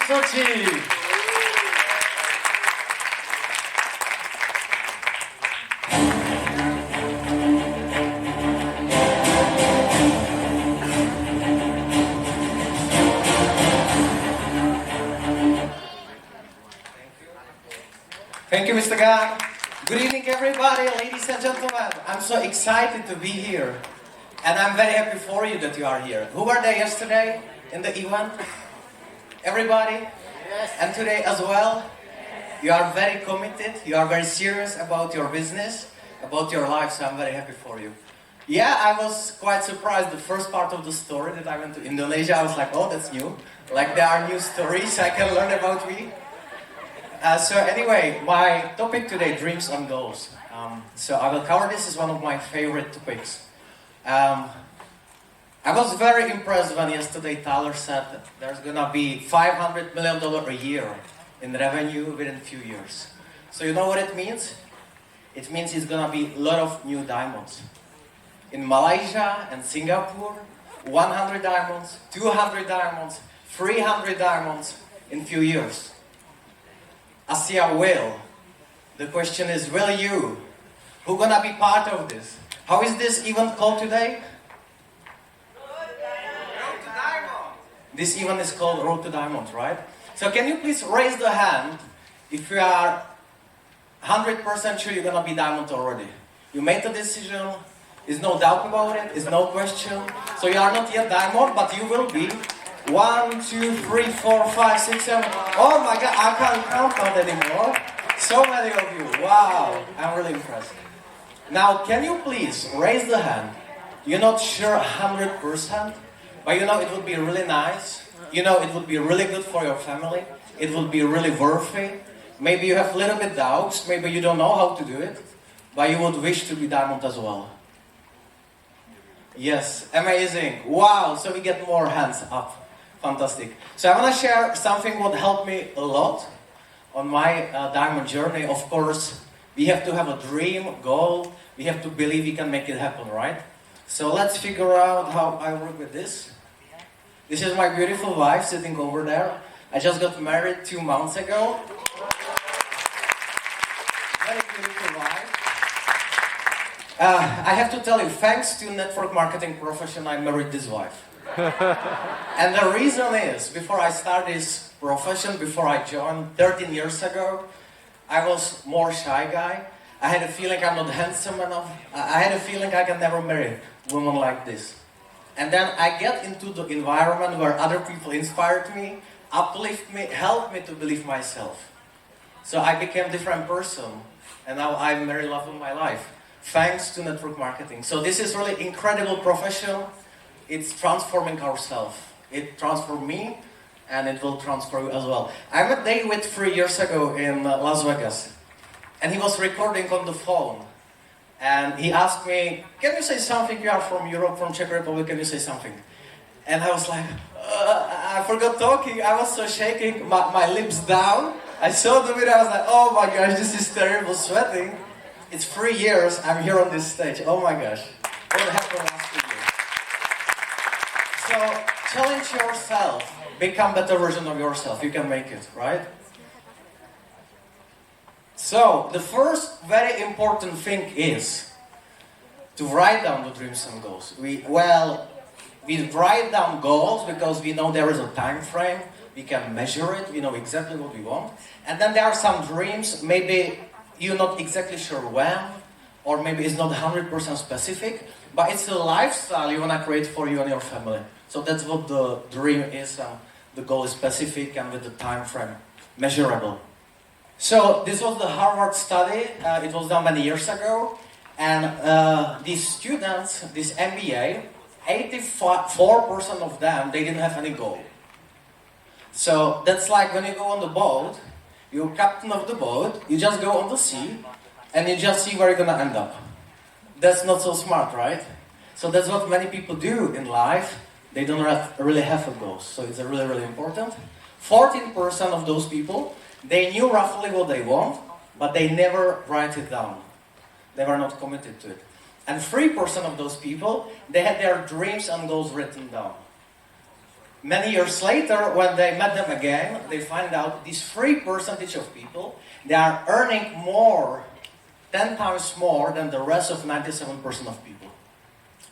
Suchy. Thank you, Mr. Gang. Good evening, everybody, ladies and gentlemen. I'm so excited to be here. And I'm very happy for you that you are here. Who were there yesterday in the event? Everybody? Yes. And today as well? You are very committed. You are very serious about your business, about your life, so I'm very happy for you. Yeah, I was quite surprised. The first part of the story that I went to Indonesia, I was like, oh, that's new. Like there are new stories I can learn about me. So anyway, my topic today, dreams and goals. So I will cover this as one of my favorite topics. I was very impressed when yesterday Tyler said that there's gonna be $500 million a year in revenue within a few years. So you know what it means? It means it's gonna be a lot of new diamonds. In Malaysia and Singapore, 100 diamonds, 200 diamonds, 300 diamonds in a few years. Asia will. The question is, will you? Who gonna be part of this? How is this event called today? Road to Diamond. This event is called Road to Diamond, right? So can you please raise the hand if you are 100% sure you're gonna be diamond already? You made the decision, there's no doubt about it, there's no question. So you are not yet diamond, but you will be. 1, 2, 3, 4, 5, 6, 7. Oh my God, I can't count anymore. So many of you. Wow, I'm really impressed. Now, can you please raise the hand? You're not sure 100%, but you know it would be really nice. You know it would be really good for your family. It would be really worthy. Maybe you have a little bit doubts. Maybe you don't know how to do it, but you would wish to be diamond as well. Yes, amazing. Wow, so we get more hands up. Fantastic. So I want to share something what helped me a lot on my diamond journey. Of course, we have to have a dream, goal. We have to believe we can make it happen, right? So let's figure out how I work with this. This is my beautiful wife sitting over there. I just got married 2 months ago. Very beautiful wife. I have to tell you, thanks to network marketing profession, I married this wife. And the reason is, before I started this profession, before I joined 13 years ago, I was more shy guy. I had a feeling I'm not handsome enough. I had a feeling I can never marry a woman like this. And then I get into the environment where other people inspired me, uplift me, helped me to believe myself. So I became a different person, and now I'm very love of my life, thanks to network marketing. So this is really incredible profession. It's transforming ourselves. It transformed me, and it will transform you as well. I met David 3 years ago in Las Vegas, and he was recording on the phone. And he asked me, can you say something? You are from Europe, from Czech Republic, can you say something? And I was like, I forgot talking. I was so shaking, my lips down. I saw the video, I was like, oh my gosh, this is terrible, sweating. It's 3 years, I'm here on this stage. Oh my gosh, what happened last 3 years? So, challenge yourself. Become a better version of yourself. You can make it, right? So, the first very important thing is to write down the dreams and goals. We write down goals because we know there is a time frame. We can measure it. We know exactly what we want. And then there are some dreams. Maybe you're not exactly sure when, or maybe it's not 100% specific, but it's a lifestyle you want to create for you and your family. So that's what the dream is. The goal is specific and with the time frame measurable. So this was the Harvard study. It was done many years ago. And these students, this MBA, 84% of them, they didn't have any goal. So that's like when you go on the boat, you're captain of the boat, you just go on the sea, and you just see where you're gonna end up. That's not so smart, right? So that's what many people do in life. They don't really have a goal, so it's really, really important. 14% of those people, they knew roughly what they want, but they never write it down. They were not committed to it. And 3% of those people, they had their dreams and goals written down. Many years later, when they met them again, they find out this 3% of people, they are earning more, 10 times more than the rest of 97% of people.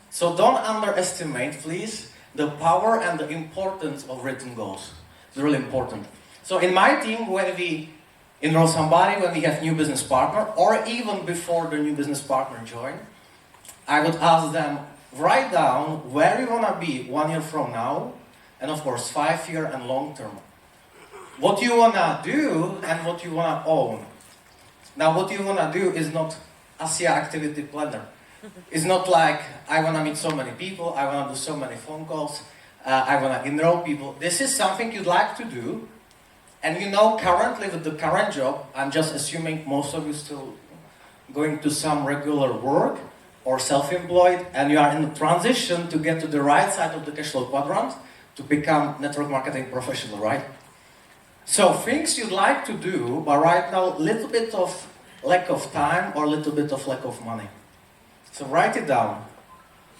So don't underestimate, please, the power and the importance of written goals. It's really important. So in my team, when we enroll somebody, when we have new business partner, or even before the new business partner join, I would ask them, write down where you want to be 1 year from now, and of course 5 year and long term. What you want to do and what you want to own. Now what you want to do is not ASEA activity planner. It's not like I want to meet so many people, I want to do so many phone calls, I want to enroll people. This is something you'd like to do, and you know currently with the current job, I'm just assuming most of you still going to some regular work or self-employed, and you are in the transition to get to the right side of the cash flow quadrant to become network marketing professional, right? So things you'd like to do, but right now little bit of lack of time or a little bit of lack of money. So write it down.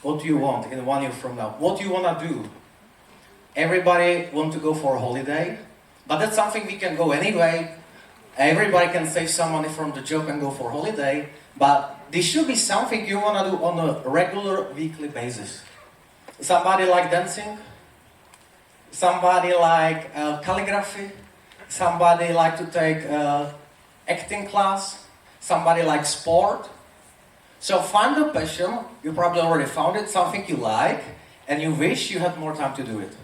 What do you want in 1 year from now? What do you want to do? Everybody want to go for a holiday, but that's something we can go anyway. Everybody can save some money from the job and go for a holiday, but this should be something you want to do on a regular, weekly basis. Somebody like dancing? Somebody like calligraphy? Somebody like to take acting class? Somebody like sport? So find a passion, you probably already found it, something you like, and you wish you had more time to do it.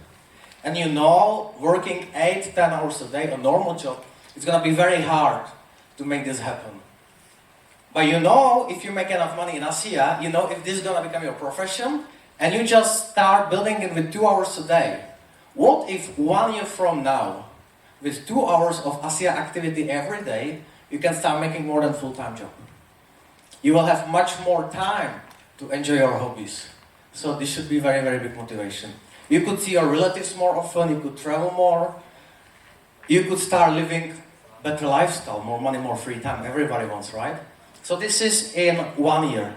And you know, working 8-10 hours a day, a normal job, it's going to be very hard to make this happen. But you know, if you make enough money in ASEA, you know if this is going to become your profession, and you just start building it with 2 hours a day. What if 1 year from now, with 2 hours of ASEA activity every day, you can start making more than full-time job? You will have much more time to enjoy your hobbies. So this should be very, very big motivation. You could see your relatives more often, you could travel more, you could start living better lifestyle, more money, more free time. Everybody wants, right? So this is in 1 year.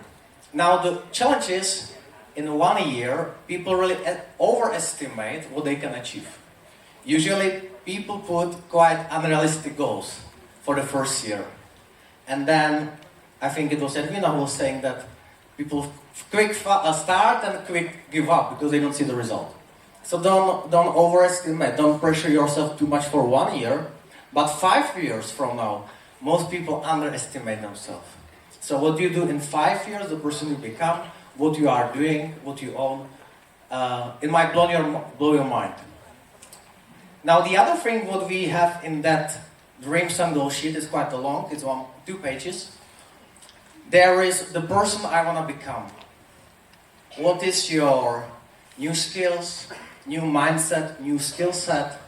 Now the challenge is, in 1 year, people really overestimate what they can achieve. Usually people put quite unrealistic goals for the first year. And then, I think it was Edwina who was saying that people quick start and quick give up because they don't see the result. So don't overestimate, don't pressure yourself too much for 1 year, but 5 years from now, most people underestimate themselves. So what you do in 5 years, the person you become, what you are doing, what you own, it might blow your mind. Now the other thing what we have in that dreams and goal sheet is quite long, it's 2 pages. There is the person I want to become. What is your new skills, new mindset, new skill set?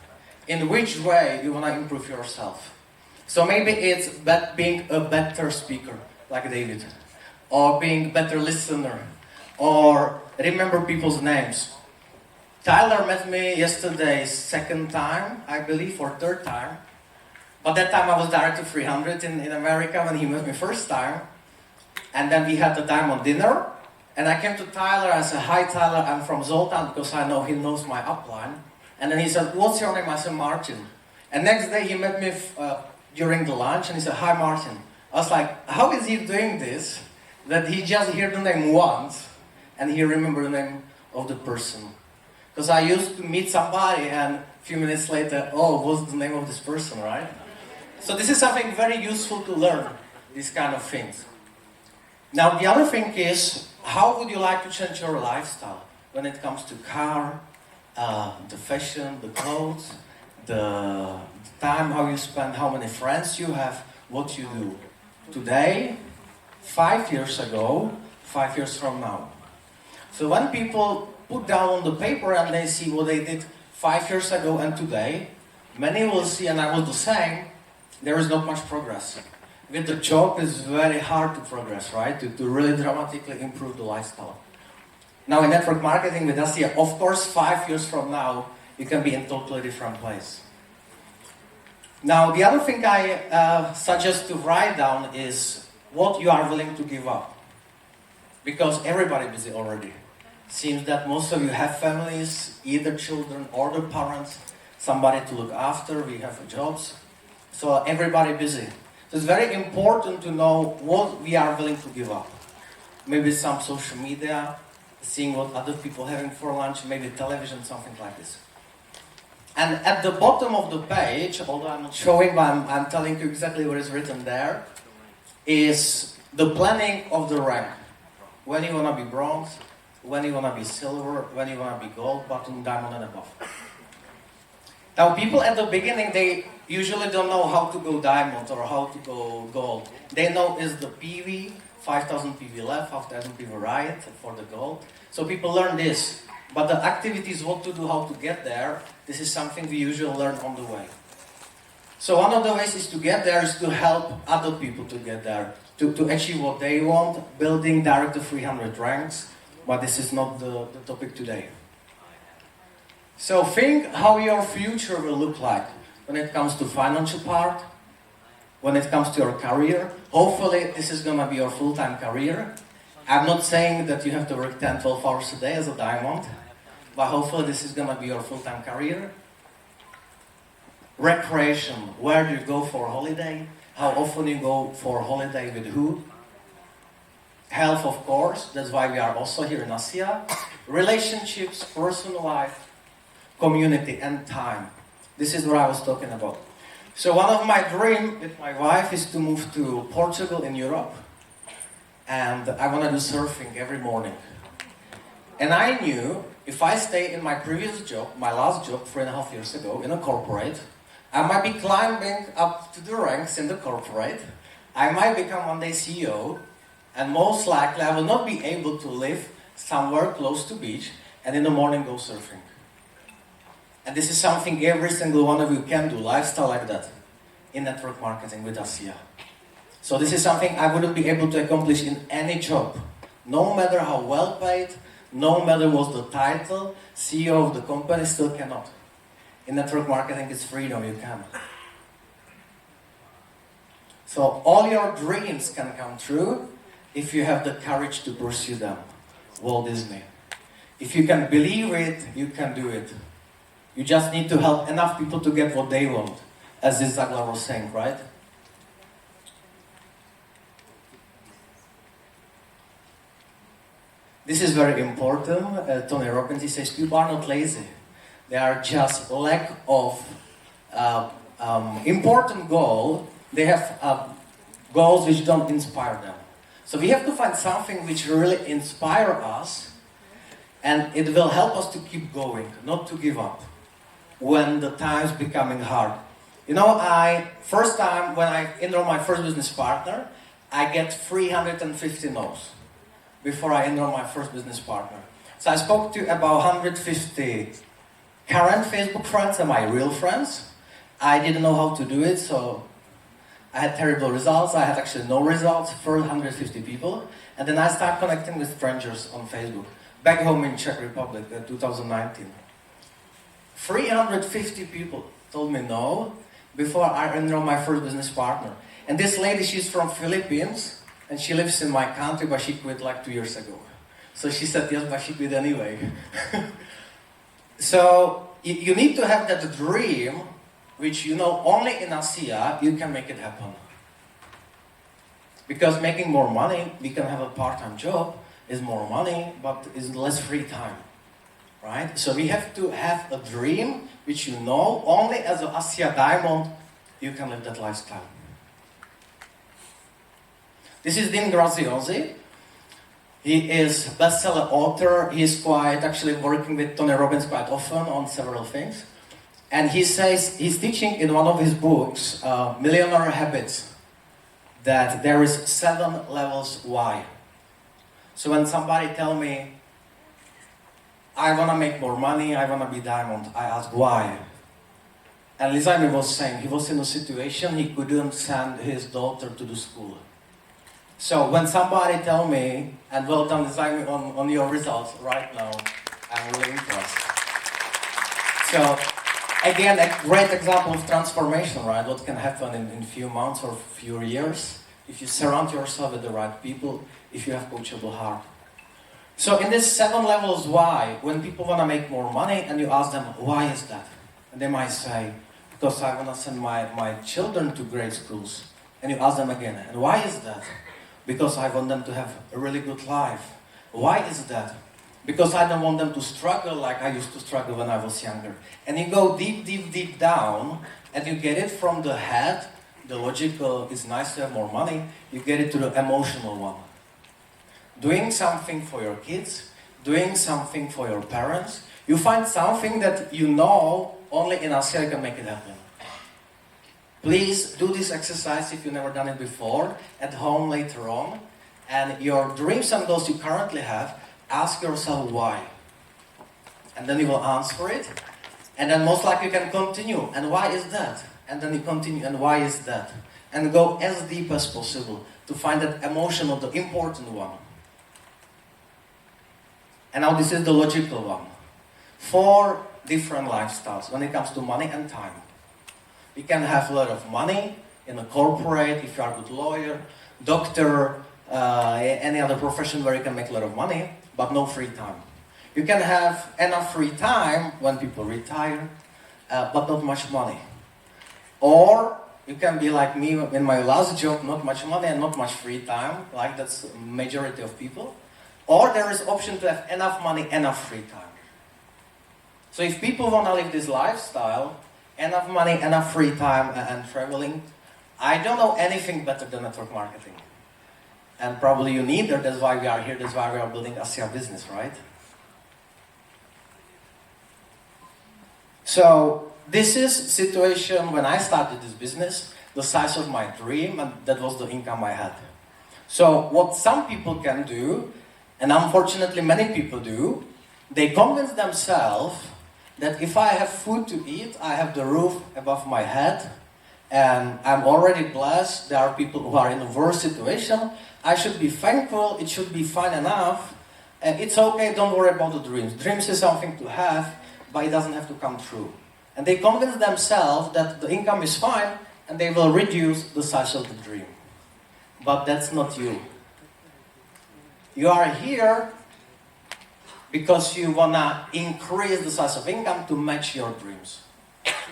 In which way you want to improve yourself? So maybe it's being a better speaker, like David, or being a better listener, or remember people's names. Tyler met me yesterday, 2nd time, I believe, or 3rd time. But that time I was Director 300 in America when he met me first time. And then we had the time on dinner, and I came to Tyler, I said, hi Tyler, I'm from Zoltan, because I know he knows my upline. And then he said, what's your name? I said, Martin. And next day he met me during the lunch, and he said, hi Martin. I was like, how is he doing this, that he just heard the name once, and he remembered the name of the person? Because I used to meet somebody, and a few minutes later, oh, what's the name of this person, right? So this is something very useful to learn, these kind of things. Now the other thing is, how would you like to change your lifestyle when it comes to car, the fashion, the clothes, the time, how you spend, how many friends you have, what you do today, 5 years ago, 5 years from now. So when people put down on the paper and they see what they did 5 years ago and today, many will see, and I will do the same, there is not much progress. With the job, it's very hard to progress, right? To really dramatically improve the lifestyle. Now in network marketing with ASEA, of course 5 years from now, you can be in a totally different place. Now the other thing I suggest to write down is what you are willing to give up. Because everybody's busy already. Seems that most of you have families, either children or the parents, somebody to look after, we have jobs. So everybody busy. So it's very important to know what we are willing to give up. Maybe some social media, seeing what other people having for lunch, maybe television, something like this. And at the bottom of the page, although I'm not showing, but I'm telling you exactly what is written there, is the planning of the rank. When you want to be bronze, when you want to be silver, when you want to be gold, platinum, diamond and above. Now people at the beginning, they usually don't know how to go diamond or how to go gold. They know is the PV, 5,000 PV left, 5,000 PV right for the gold. So people learn this. But the activities, what to do, how to get there, this is something we usually learn on the way. So one of the ways is to get there is to help other people to get there, to achieve what they want, building direct to 300 ranks, but this is not the topic today. So think how your future will look like when it comes to financial part, when it comes to your career. Hopefully this is going to be your full-time career. I'm not saying that you have to work 10, 12 hours a day as a diamond, but hopefully this is going to be your full-time career. Recreation, where do you go for holiday? How often you go for holiday with who? Health, of course, that's why we are also here in Asia. Relationships, personal life, community and time. This is what I was talking about. So one of my dreams with my wife is to move to Portugal in Europe. And I want to do surfing every morning. And I knew if I stay in my previous job, my last job 3.5 years ago in a corporate, I might be climbing up to the ranks in the corporate. I might become one day CEO, and most likely I will not be able to live somewhere close to beach and in the morning go surfing. And this is something every single one of you can do, lifestyle like that, in network marketing with ASEA. So this is something I wouldn't be able to accomplish in any job. No matter how well paid, no matter what the title, CEO of the company still cannot. In network marketing, it's freedom, you can. So all your dreams can come true if you have the courage to pursue them. Walt Disney. If you can believe it, you can do it. You just need to help enough people to get what they want, as this Zaglar was saying, right? This is very important. Tony Robbins, he says, people are not lazy. They are just lack of important goal. They have goals which don't inspire them. So we have to find something which really inspire us, and it will help us to keep going, not to give up when the time's becoming hard. You know, first time when I enroll my first business partner, I get 350 no's before I enroll my first business partner. So I spoke to about 150 current Facebook friends and my real friends. I didn't know how to do it, so I had terrible results. I had actually no results for 150 people. And then I started connecting with strangers on Facebook, back home in Czech Republic, 2019. 350 people told me no before I enrolled my first business partner. And this lady, she's from Philippines, and she lives in my country, but she quit like 2 years ago. So she said yes, but she quit anyway. So you need to have that dream, which you know only in ASEA you can make it happen. Because making more money, we can have a part-time job, is more money, but is less free time. Right? So we have to have a dream, which you know only as an ASEA Diamond you can live that lifestyle. This is Dean Graziosi. He is bestseller author. He's quite actually working with Tony Robbins quite often on several things. And he says, he's teaching in one of his books, Millionaire Habits, that there is 7 levels why. So when somebody tell me, I want to make more money, I want to be diamond, I ask why. And Lizaimi was saying, he was in a situation he couldn't send his daughter to the school. So when somebody tell me, and well done Lizaimi on your results right now, I'm really impressed. So again, a great example of transformation, right? What can happen in a few months or few years if you surround yourself with the right people, if you have coachable heart. So in this 7 levels why, when people want to make more money and you ask them, why is that? And they might say, because I want to send my children to great schools. And you ask them again, and why is that? Because I want them to have a really good life. Why is that? Because I don't want them to struggle like I used to struggle when I was younger. And you go deep, deep, deep down, and you get it from the head, the logical, it's nice to have more money, you get it to the emotional one. Doing something for your kids, doing something for your parents, you find something that you know only in Asia you can make it happen. Please do this exercise if you've never done it before, at home later on, and your dreams and goals you currently have, ask yourself why. And then you will answer it, and then most likely you can continue, and why is that? And then you continue, and why is that? And go as deep as possible to find that emotional, the important one. And now this is the logical one. 4 different lifestyles when it comes to money and time. You can have a lot of money in a corporate, if you are a good lawyer, doctor, any other profession where you can make a lot of money, but no free time. You can have enough free time when people retire, but not much money. Or you can be like me in my last job, not much money and not much free time, like that's the majority of people. Or there is option to have enough money, enough free time. So if people want to live this lifestyle, enough money, enough free time and traveling, I don't know anything better than network marketing. And probably you neither, that's why we are here, that's why we are building Asia business, right? So this is situation when I started this business, the size of my dream, and that was the income I had. So what some people can do, and unfortunately many people do, they convince themselves that if I have food to eat, I have the roof above my head, and I'm already blessed, there are people who are in a worse situation, I should be thankful, it should be fine enough, and it's okay, don't worry about the dreams. Dreams is something to have, but it doesn't have to come true. And they convince themselves that the income is fine, and they will reduce the size of the dream. But that's not you. You are here because you wanna increase the size of income to match your dreams.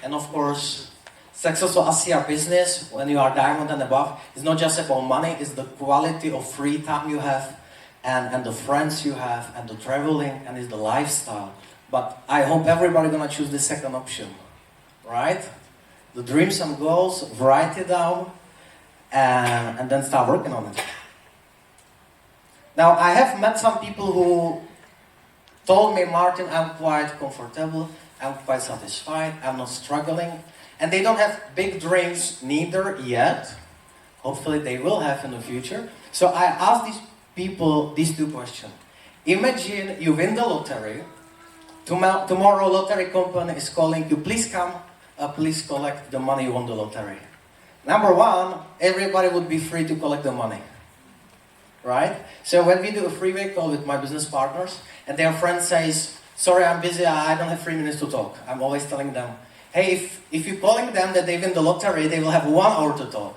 And of course, successful Asia business, when you are diamond and above, is not just about money, it's the quality of free time you have, and the friends you have, and the traveling, and it's the lifestyle. But I hope everybody gonna choose the second option, right? The dreams and goals, write it down, and then start working on it. Now, I have met some people who told me, Martin, I'm quite comfortable, I'm quite satisfied, I'm not struggling. And they don't have big dreams neither yet. Hopefully they will have in the future. So I asked these people these 2 questions. Imagine you win the lottery. Tomorrow lottery company is calling you, please come, please collect the money you won the lottery. Number 1, everybody would be free to collect the money. Right? So when we do a freeway call with my business partners, and their friend says, sorry, I'm busy, I don't have 3 minutes to talk. I'm always telling them, hey, if you're calling them that they win the lottery, they will have 1 hour to talk.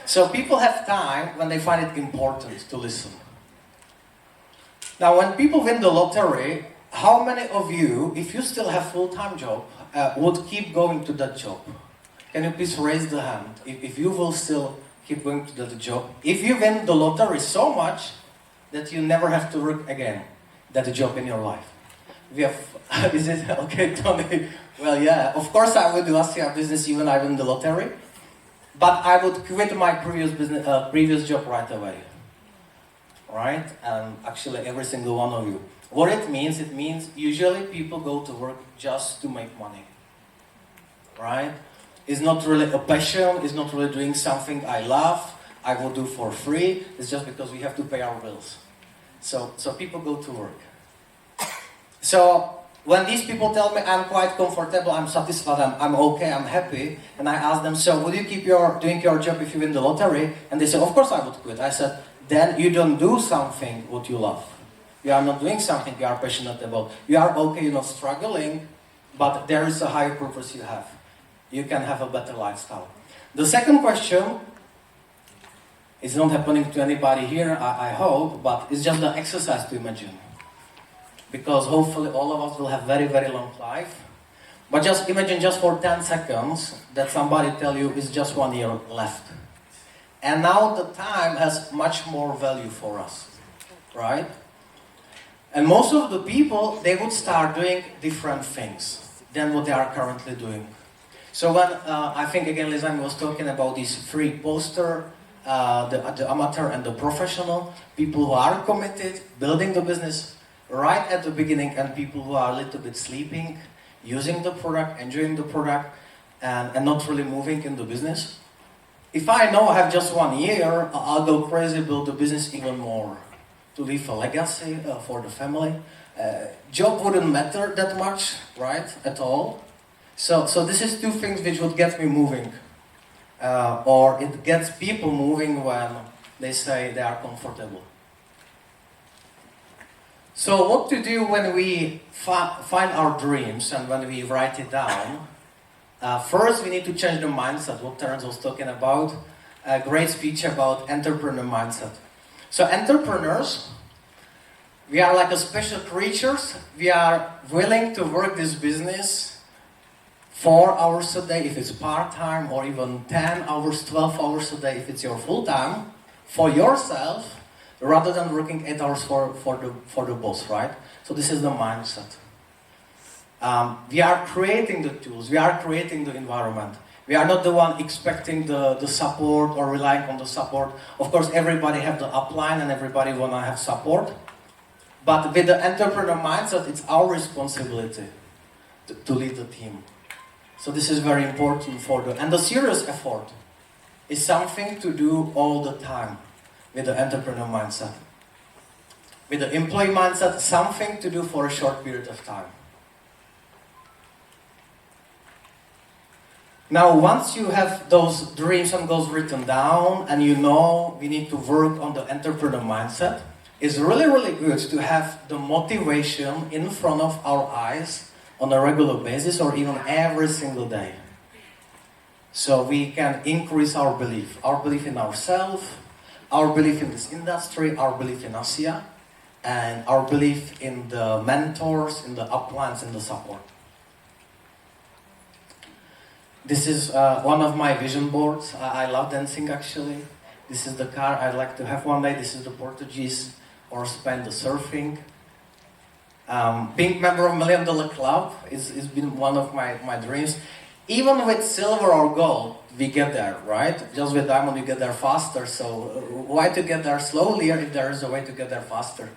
So people have time when they find it important to listen. Now, when people win the lottery, how many of you, if you still have full-time job, would keep going to that job? Can you please raise the hand if you will still keep going to that job? If you win the lottery so much that you never have to work again, that job in your life. We have, is it okay, Tony? Well, yeah, of course I would do Asia business even I win the lottery, but I would quit my previous job right away. Right? And actually every single one of you. What it means usually people go to work just to make money. Right? It's not really a passion, it's not really doing something I love, I will do for free, it's just because we have to pay our bills. So people go to work. So when these people tell me I'm quite comfortable, I'm satisfied, I'm okay, I'm happy, and I ask them, so would you keep doing your job if you win the lottery? And they say, of course I would quit. I said, then you don't do something what you love. You are not doing something you are passionate about. You are okay, you're not struggling, but there is a higher purpose you have. You can have a better lifestyle. The second question is not happening to anybody here, I hope, but it's just an exercise to imagine. because hopefully all of us will have very, very long life. But just imagine just for 10 seconds that somebody tell you it's just 1 year left. And now the time has much more value for us, right? And most of the people, they would start doing different things than what they are currently doing. So when, I think again, Lizanne was talking about these three posters, the amateur and the professional, people who are committed, building the business right at the beginning, and people who are a little bit sleeping, using the product, enjoying the product, and not really moving in the business. If I know I have just 1 year, I'll go crazy, build the business even more, to leave a legacy for the family. Job wouldn't matter that much, right, at all. So this is two things which would get me moving. Or it gets people moving when they say they are comfortable. So what to do when we find our dreams and when we write it down? First, we need to change the mindset, what Terence was talking about. A great speech about entrepreneur mindset. So entrepreneurs, we are like a special creatures. We are willing to work this business 4 hours a day if it's part-time, or even 10 hours, 12 hours a day if it's your full-time, for yourself, rather than working 8 hours for the boss, right? So this is the mindset. We are creating the tools, we are creating the environment. We are not the one expecting the support or relying on the support. Of course, everybody have the upline and everybody wanna have support. But with the entrepreneur mindset, it's our responsibility to lead the team. So this is very important and the serious effort is something to do all the time with the entrepreneur mindset. With the employee mindset, something to do for a short period of time. Now, once you have those dreams and goals written down, and you know we need to work on the entrepreneur mindset, it's really, really good to have the motivation in front of our eyes on a regular basis, or even every single day. So we can increase our belief in ourselves, our belief in this industry, our belief in ASEA, and our belief in the mentors, in the uplines, in the support. This is one of my vision boards. I love dancing, actually. This is the car I'd like to have one day. This is the Portuguese, or Spain, the surfing. Being member of $1 Million Club is been one of my dreams. Even with silver or gold, we get there, right? Just with diamond, we get there faster. So why to get there slowly if there is a way to get there faster?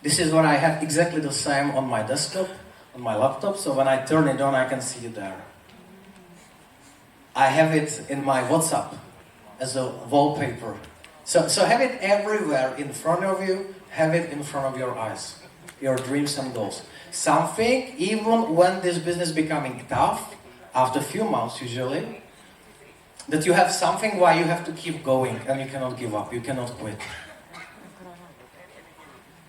This is what I have exactly the same on my desktop, on my laptop. So when I turn it on, I can see it there. I have it in my WhatsApp as a wallpaper. So have it everywhere in front of you, have it in front of your eyes, your dreams and goals. Something, even when this business is becoming tough, after a few months usually, that you have something why you have to keep going and you cannot give up, you cannot quit.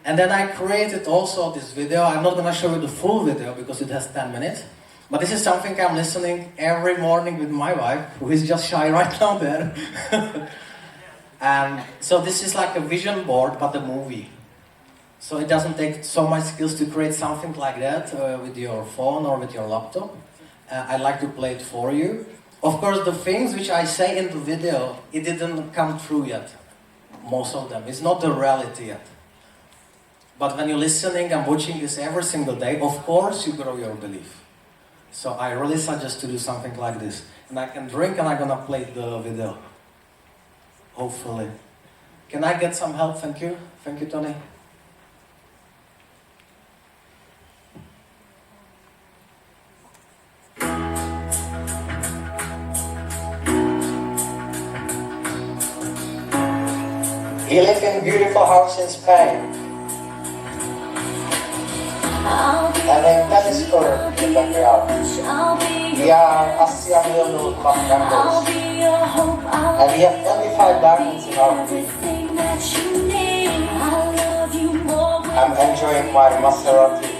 And then I created also this video. I'm not going to show you the full video because it has 10 minutes. But this is something I'm listening every morning with my wife, who is just shy right now there. And so this is like a vision board, but a movie. So it doesn't take so much skills to create something like that with your phone or with your laptop. I'd like to play it for you. Of course, the things which I say in the video, it didn't come true yet. Most of them. It's not the reality yet. But when you're listening and watching this every single day, of course you grow your belief. So I really suggest to do something like this. And I can drink and I'm gonna play the video. Hopefully. Can I get some help? Thank you. Thank you, Tony. He lives in a beautiful house in Spain. And a tennis court in the backyard. We are ASEA $1 Million Club members. And we have 25 diamonds in our group. I'm enjoying my Maserati.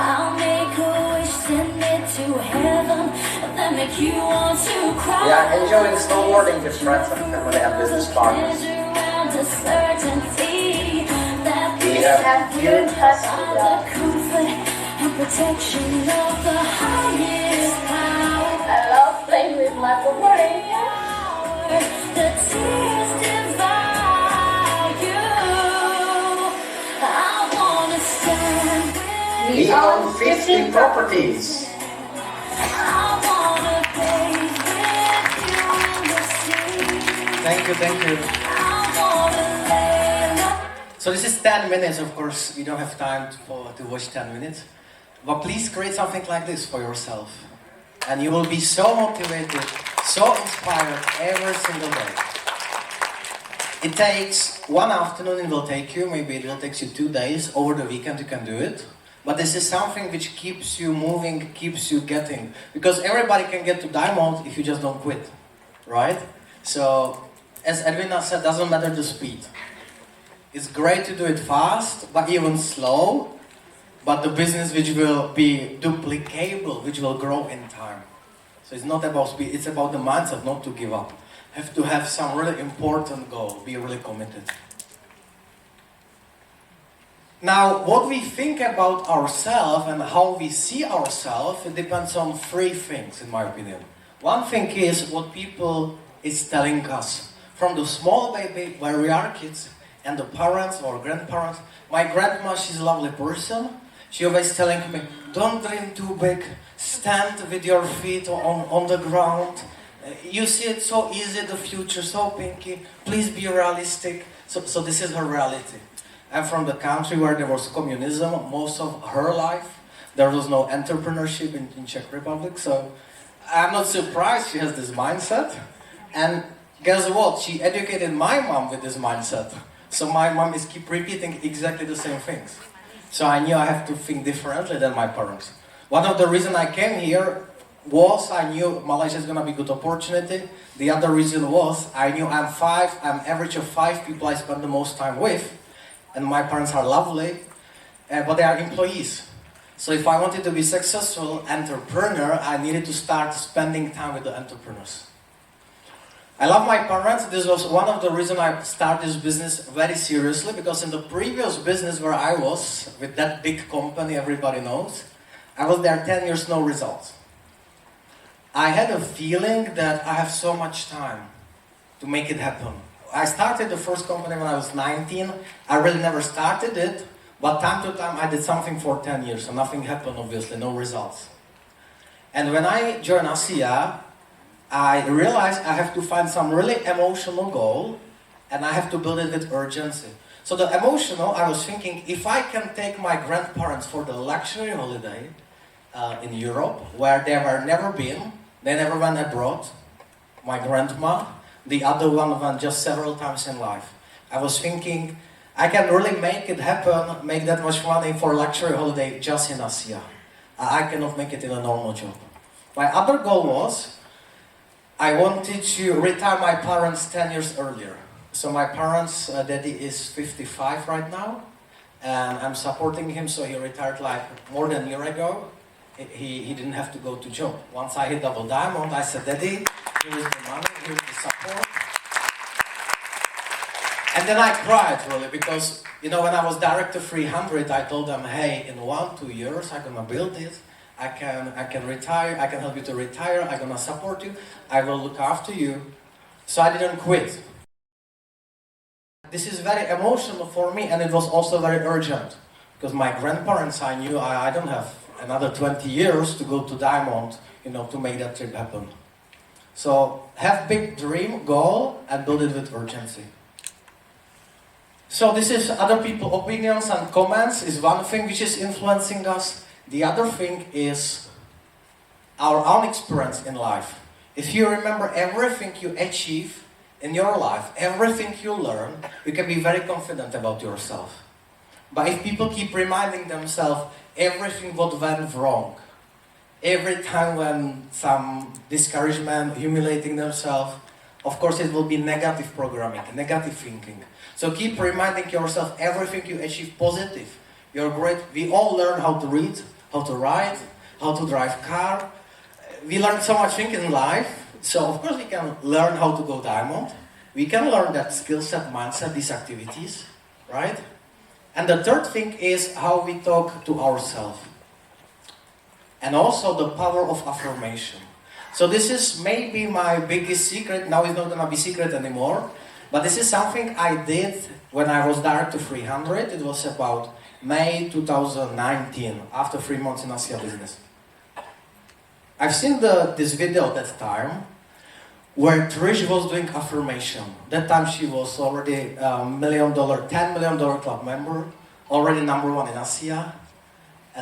I'll make a wish, send it to heaven. Let me We are enjoying snowboarding with friends and family and business partners. We have huge protection of the highest power. I love playing with my body. The tears divide you. I wanna stand with We own 50 properties. I wanna bathe with you in the sea. Thank you, thank you. I wanna lay low. So this is 10 minutes, of course. We don't have time to watch 10 minutes. But please create something like this for yourself. And you will be so motivated, so inspired every single day. It takes one afternoon, it will take you, maybe it will take you 2 days. Over the weekend you can do it. But this is something which keeps you moving, keeps you getting. Because everybody can get to diamond if you just don't quit. Right? So, as Edwina said, doesn't matter the speed. It's great to do it fast, but even slow. But the business which will be duplicable, which will grow in time. So it's not about speed, it's about the mindset, not to give up. Have to have some really important goal, be really committed. Now, what we think about ourselves and how we see ourselves, it depends on 3 things, in my opinion. One thing is what people is telling us. From the small baby, where we are kids, and the parents or grandparents. My grandma, she's a lovely person. She always telling me, don't dream too big, stand with your feet on the ground. You see it so easy, the future, so pinky. Please be realistic. So this is her reality. I'm from the country where there was communism most of her life. There was no entrepreneurship in Czech Republic. So I'm not surprised she has this mindset. And guess what? She educated my mom with this mindset. So my mom is keep repeating exactly the same things. So I knew I have to think differently than my parents. One of the reasons I came here was I knew Malaysia is going to be a good opportunity. The other reason was I knew I'm average of 5 people I spend the most time with. And my parents are lovely, but they are employees. So if I wanted to be successful entrepreneur, I needed to start spending time with the entrepreneurs. I love my parents. This was one of the reasons I started this business very seriously, because in the previous business where I was, with that big company everybody knows, I was there 10 years, no results. I had a feeling that I have so much time to make it happen. I started the first company when I was 19. I really never started it, but time to time I did something for 10 years, and nothing happened, obviously, no results. And when I joined ASEA, I realized I have to find some really emotional goal, and I have to build it with urgency. So the emotional, I was thinking, if I can take my grandparents for the luxury holiday in Europe, where they were never been, they never went abroad, my grandma, the other one went just several times in life. I was thinking, I can really make it happen, make that much money for luxury holiday just in ASEA. I cannot make it in a normal job. My other goal was, I wanted to retire my parents 10 years earlier. So my parents, daddy is 55 right now, and I'm supporting him, so he retired like more than a year ago. He didn't have to go to job. Once I hit double diamond, I said, Daddy, here is the money, here is the support. And then I cried really, because, you know, when I was Director 300, I told them, hey, in 1-2 years, I'm gonna build it. I can retire, I can help you to retire, I'm gonna support you, I will look after you. So I didn't quit. This is very emotional for me, and it was also very urgent. Because my grandparents, I knew I don't have another 20 years to go to Diamond, you know, to make that trip happen. So have big dream, goal, and build it with urgency. So this is other people's opinions and comments is one thing which is influencing us. The other thing is our own experience in life. If you remember everything you achieve in your life, everything you learn, you can be very confident about yourself. But if people keep reminding themselves everything what went wrong, every time when some discouragement, humiliating themselves, of course it will be negative programming, negative thinking. So keep reminding yourself everything you achieve positive. You're great. We all learn how to read, how to write, how to drive car. we learn so much things in life. So of course we can learn how to go diamond. We can learn that skill set, mindset, these activities, right? And the third thing is how we talk to ourselves. And also the power of affirmation. So this is maybe my biggest secret. Now it's not gonna be secret anymore. But this is something I did when I was direct to 300. It was about May 2019, after 3 months in Asia business. I've seen this video at that time, where Trish was doing affirmation. That time she was already $10 million club member, already #1 in Asia,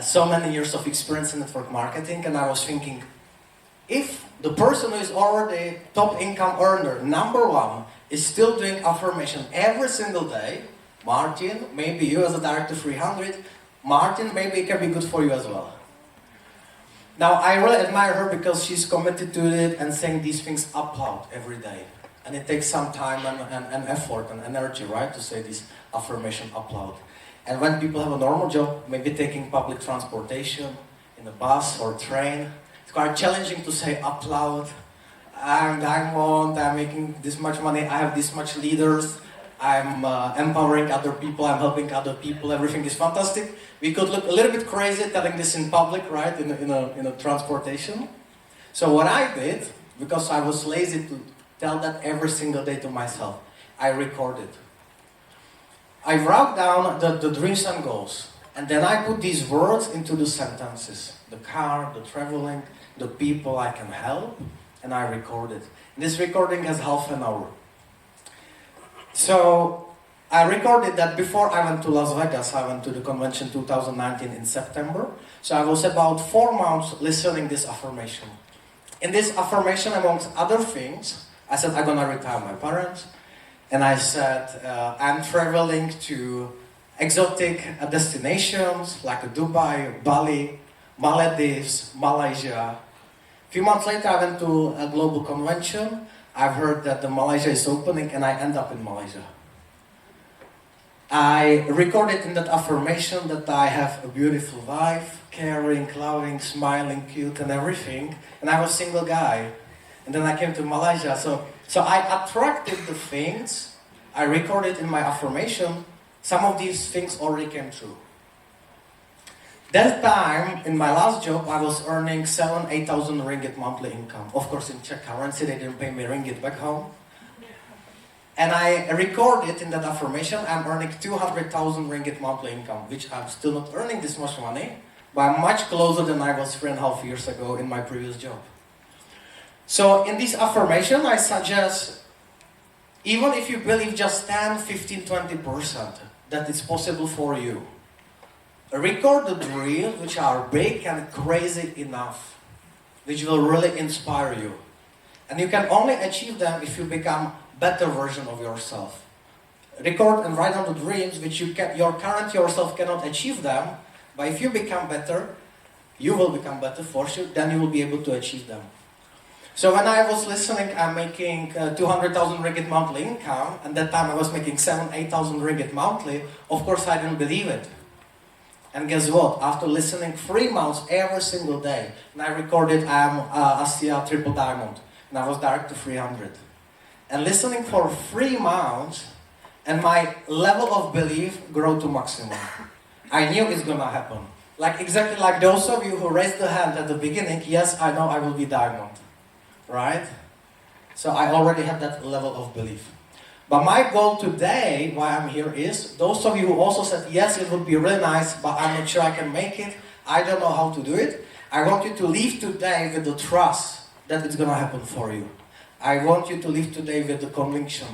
so many years of experience in network marketing, and I was thinking, if the person who is already top income earner, #1, is still doing affirmation every single day, Martin, maybe you as a director 300, Martin, maybe it can be good for you as well. Now, I really admire her because she's committed to it and saying these things out loud every day. And it takes some time and effort and energy, right, to say this affirmation out loud. And when people have a normal job, maybe taking public transportation, in a bus or train, it's quite challenging to say out loud, I'm diamond, I'm making this much money, I have this much leaders, I'm empowering other people, I'm helping other people, everything is fantastic. We could look a little bit crazy telling this in public, right, in a transportation. So what I did, because I was lazy to tell that every single day to myself, I recorded. I wrote down the dreams and goals, and then I put these words into the sentences. The car, the traveling, the people I can help, and I recorded. This recording has half an hour. So I recorded that before I went to Las Vegas. I went to the convention 2019 in September. So I was about 4 months listening this affirmation. In this affirmation, amongst other things, I said I'm gonna retire my parents, and I said I'm traveling to exotic destinations like Dubai, Bali, Maldives, Malaysia. A few months later, I went to a global convention. I've heard that the Malaysia is opening, and I end up in Malaysia. I recorded in that affirmation that I have a beautiful wife, caring, loving, smiling, cute, and everything. And I was a single guy. And then I came to Malaysia. So I attracted the things I recorded in my affirmation. Some of these things already came true. That time, in my last job, I was earning 8,000 ringgit monthly income. Of course, in Czech currency, they didn't pay me ringgit back home. And I recorded in that affirmation, I'm earning 200,000 ringgit monthly income, which I'm still not earning this much money, but I'm much closer than I was 3.5 years ago in my previous job. So in this affirmation, I suggest, even if you believe just 10, 15, 20% that it's possible for you, record the dreams which are big and crazy enough, which will really inspire you. And you can only achieve them if you become better version of yourself. Record and write down the dreams which your current yourself cannot achieve them, but if you become better, you will become better for sure, then you will be able to achieve them. So when I was listening, I'm making 200,000 ringgit monthly income, and that time I was making 8,000 ringgit monthly. Of course, I didn't believe it. And guess what? After listening 3 months every single day, and I recorded I'm Asia Triple Diamond, and I was direct to 300. And listening for 3 months, and my level of belief grew to maximum. I knew it's gonna happen. Like exactly like those of you who raised the hand at the beginning, yes, I know I will be diamond, right? So I already have that level of belief. But my goal today, why I'm here, is those of you who also said, yes, it would be really nice, but I'm not sure I can make it, I don't know how to do it. I want you to leave today with the trust that it's gonna happen for you. I want you to leave today with the conviction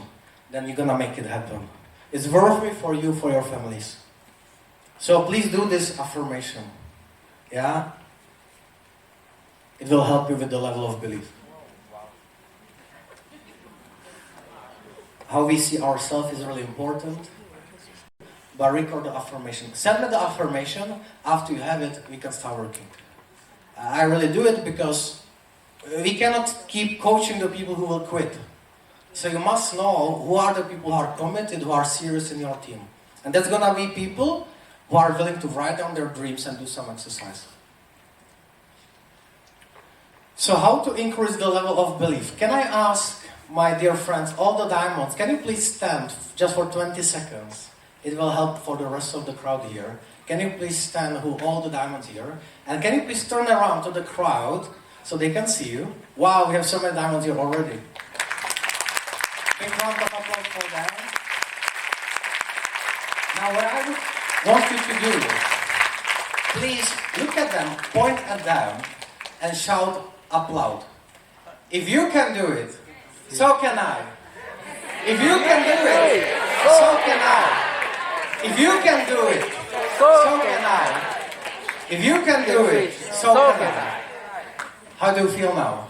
that you're gonna make it happen. It's worth it for you, for your families. So please do this affirmation. Yeah? It will help you with the level of belief. How we see ourselves is really important. But record the affirmation. Send me the affirmation. After you have it, we can start working. I really do it because we cannot keep coaching the people who will quit. So you must know who are the people who are committed, who are serious in your team. And that's gonna be people who are willing to write down their dreams and do some exercise. So how to increase the level of belief? Can I ask my dear friends, all the diamonds, can you please stand just for 20 seconds? It will help for the rest of the crowd here. Can you please stand, who all the diamonds here? And can you please turn around to the crowd so they can see you? Wow, we have so many diamonds here already. Big round of applause for them. Now what I would want you to do is, please look at them, point at them, and shout up loud. If you can do it, so can I. If you can do it, so can I. If you can do it, so can I. If you can do it, so can I. How do you feel now?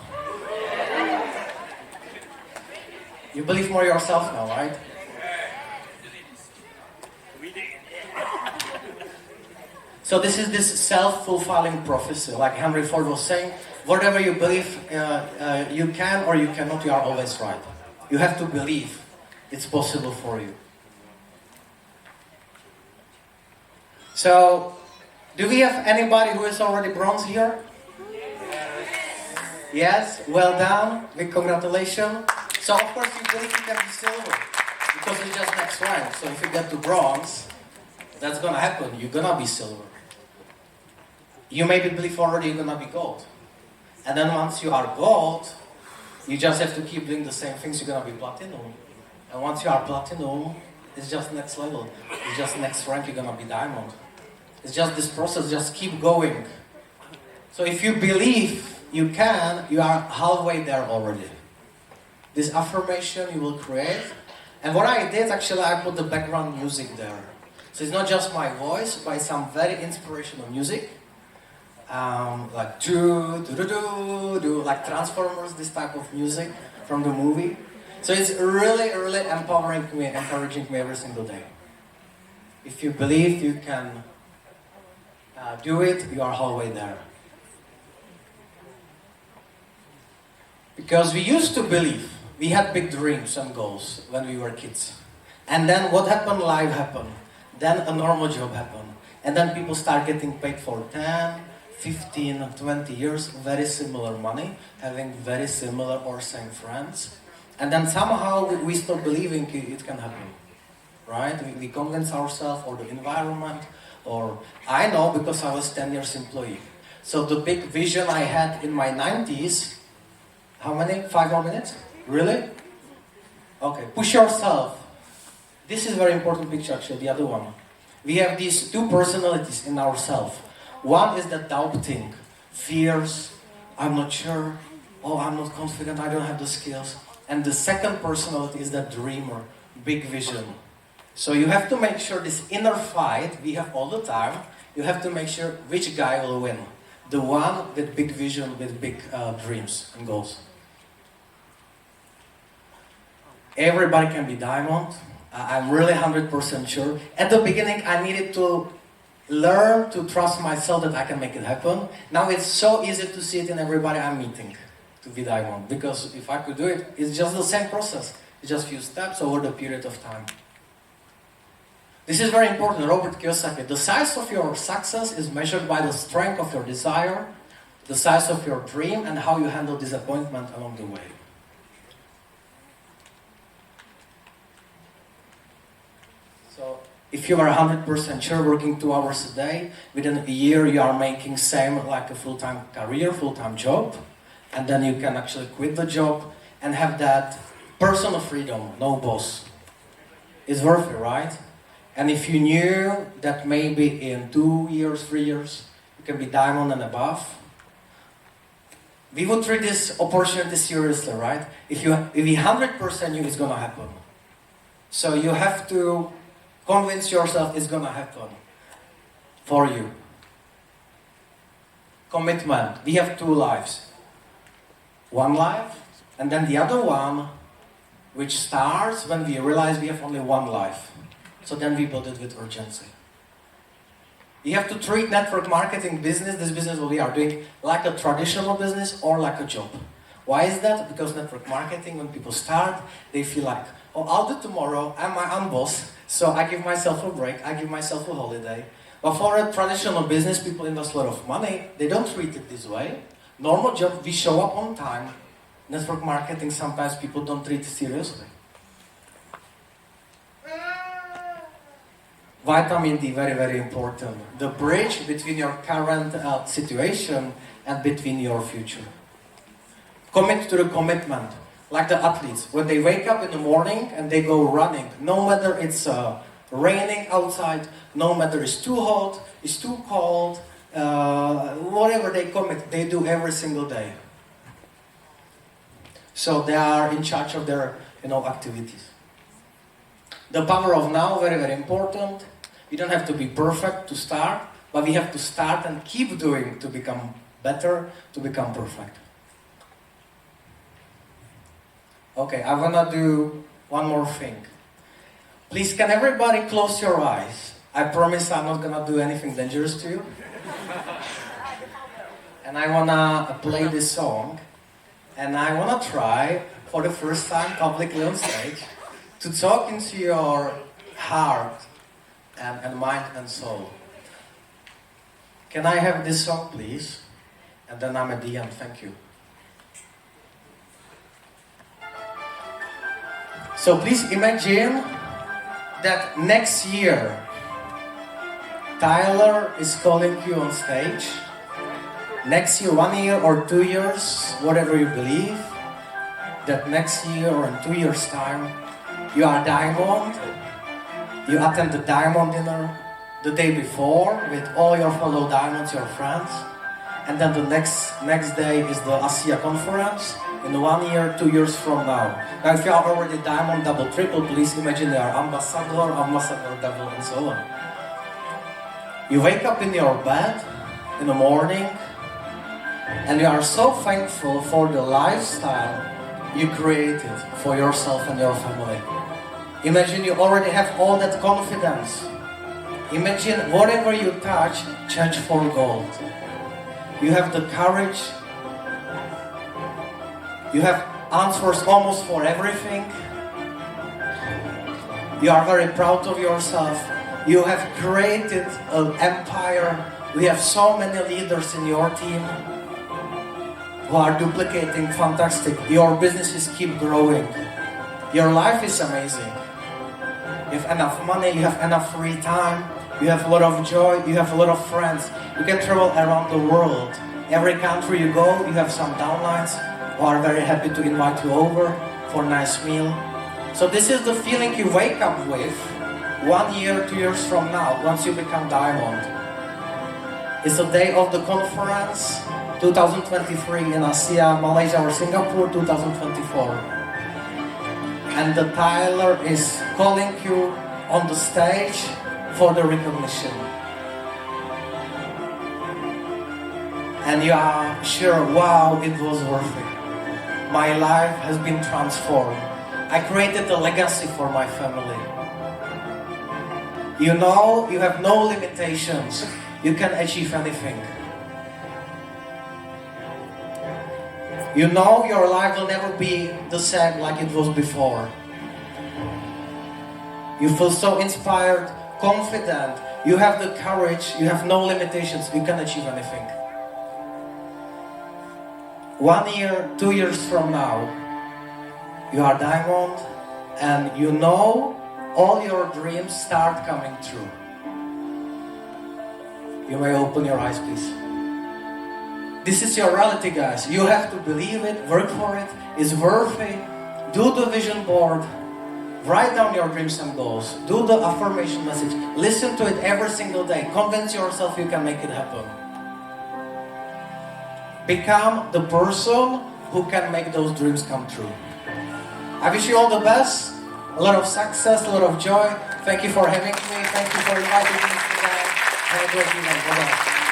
You believe more yourself now, right? So this is this self-fulfilling prophecy, like Henry Ford was saying, whatever you believe you can or you cannot, you are always right. You have to believe it's possible for you. So, do we have anybody who is already bronze here? Yes, well done, big congratulations. So of course you believe you can be silver, because it's just next rank. So if you get to bronze, that's gonna happen, you're gonna be silver. You maybe believe already you're gonna be gold. And then once you are gold, you just have to keep doing the same things, you're gonna be platinum. And once you are platinum, it's just next level. It's just next rank, you're gonna be diamond. It's just this process, just keep going. So if you believe you can, you are halfway there already. This affirmation you will create. And what I did, actually, I put the background music there. So it's not just my voice, but it's some very inspirational music. Like do, like Transformers, this type of music from the movie. So it's really, really empowering me, encouraging me every single day. If you believe you can do it, you are halfway there. Because we used to believe, we had big dreams and goals when we were kids. And then what happened? Life happened. Then a normal job happened. And then people start getting paid for 10, 15, 20 years, very similar money, having very similar or same friends. And then somehow we stop believing it can happen, right? We convince ourselves, or the environment, or I know because I was 10 years employee. So the big vision I had in my 90s, how many? 5 more minutes? Really? Okay, push yourself. This is a very important picture actually, the other one. We have these two personalities in ourselves. One is the doubting, fears, I'm not sure, oh, I'm not confident, I don't have the skills. And the second personality is the dreamer, big vision. So you have to make sure this inner fight we have all the time, you have to make sure which guy will win. The one with big vision, with big dreams and goals. Everybody can be diamond. I'm really 100% sure. At the beginning I needed to learn to trust myself that I can make it happen. Now it's so easy to see it in everybody I'm meeting to be diamond. Because if I could do it, it's just the same process. It's just few steps over the period of time. This is very important, Robert Kiyosaki. The size of your success is measured by the strength of your desire, the size of your dream, and how you handle disappointment along the way. So, if you are 100% sure, working 2 hours a day, within a year you are making same like a full-time career, full-time job, and then you can actually quit the job and have that personal freedom, no boss. It's worth it, right? And if you knew that maybe in 2 years, 3 years, you can be diamond and above, we would treat this opportunity seriously, right? If you 100% knew it's gonna happen. So you have to convince yourself it's gonna happen for you. Commitment. We have 2 lives. One life, and then the other one, which starts when we realize we have only one life. So then we build it with urgency. You have to treat network marketing business, this business what we are doing, like a traditional business or like a job. Why is that? Because network marketing, when people start, they feel like, oh, I'll do tomorrow, I'm my own boss, so I give myself a break, I give myself a holiday. But for a traditional business, people invest a lot of money, they don't treat it this way. Normal job, we show up on time. Network marketing, sometimes people don't treat it seriously. Vitamin D, very, very important. The bridge between your current situation and between your future. Commit to the commitment. Like the athletes, when they wake up in the morning and they go running, no matter it's raining outside, no matter it's too hot, it's too cold, whatever they commit, they do every single day. So they are in charge of their, activities. The power of now, very, very important. You don't have to be perfect to start, but we have to start and keep doing to become better, to become perfect. Okay, I wanna do one more thing. Please, can everybody close your eyes? I promise I'm not gonna do anything dangerous to you. And I wanna play this song. And I wanna try, for the first time publicly on stage, to talk into your heart and mind and soul. Can I have this song, please? And then I'm at the end, thank you. So please imagine that next year, Tyler is calling you on stage. Next year, 1 year or 2 years, whatever you believe, that next year or in 2 years' time, you are Diamond. You attend the Diamond dinner the day before with all your fellow Diamonds, your friends. And then the next day is the Asia conference in 1 year, 2 years from now. Now if you are already Diamond, double, triple, please imagine you are ambassador, double, and so on. You wake up in your bed in the morning and you are so thankful for the lifestyle you created for yourself and your family. Imagine you already have all that confidence. Imagine whatever you touch, change for gold. You have the courage. You have answers almost for everything. You are very proud of yourself. You have created an empire. We have so many leaders in your team who are duplicating fantastic. Your businesses keep growing. Your life is amazing. You have enough money, you have enough free time, you have a lot of joy, you have a lot of friends. You can travel around the world. Every country you go, you have some downlines who are very happy to invite you over for a nice meal. So this is the feeling you wake up with 1 year, 2 years from now, once you become Diamond. It's the day of the conference, 2023 in Asia, Malaysia or Singapore, 2024. And the Tyler is calling you on the stage for the recognition. And you are sure, wow, it was worth it. My life has been transformed. I created a legacy for my family. You know, you have no limitations. You can achieve anything. You know your life will never be the same like it was before. You feel so inspired, confident, you have the courage, you have no limitations, you can achieve anything. 1 year, 2 years from now, you are Diamond and you know all your dreams start coming true. You may open your eyes, please. This is your reality, guys. You have to believe it, work for it, it's worth it. Do the vision board, write down your dreams and goals, do the affirmation message, listen to it every single day, convince yourself you can make it happen. Become the person who can make those dreams come true. I wish you all the best, a lot of success, a lot of joy. Thank you for having me, thank you for inviting me today. Have a great evening. Bye-bye.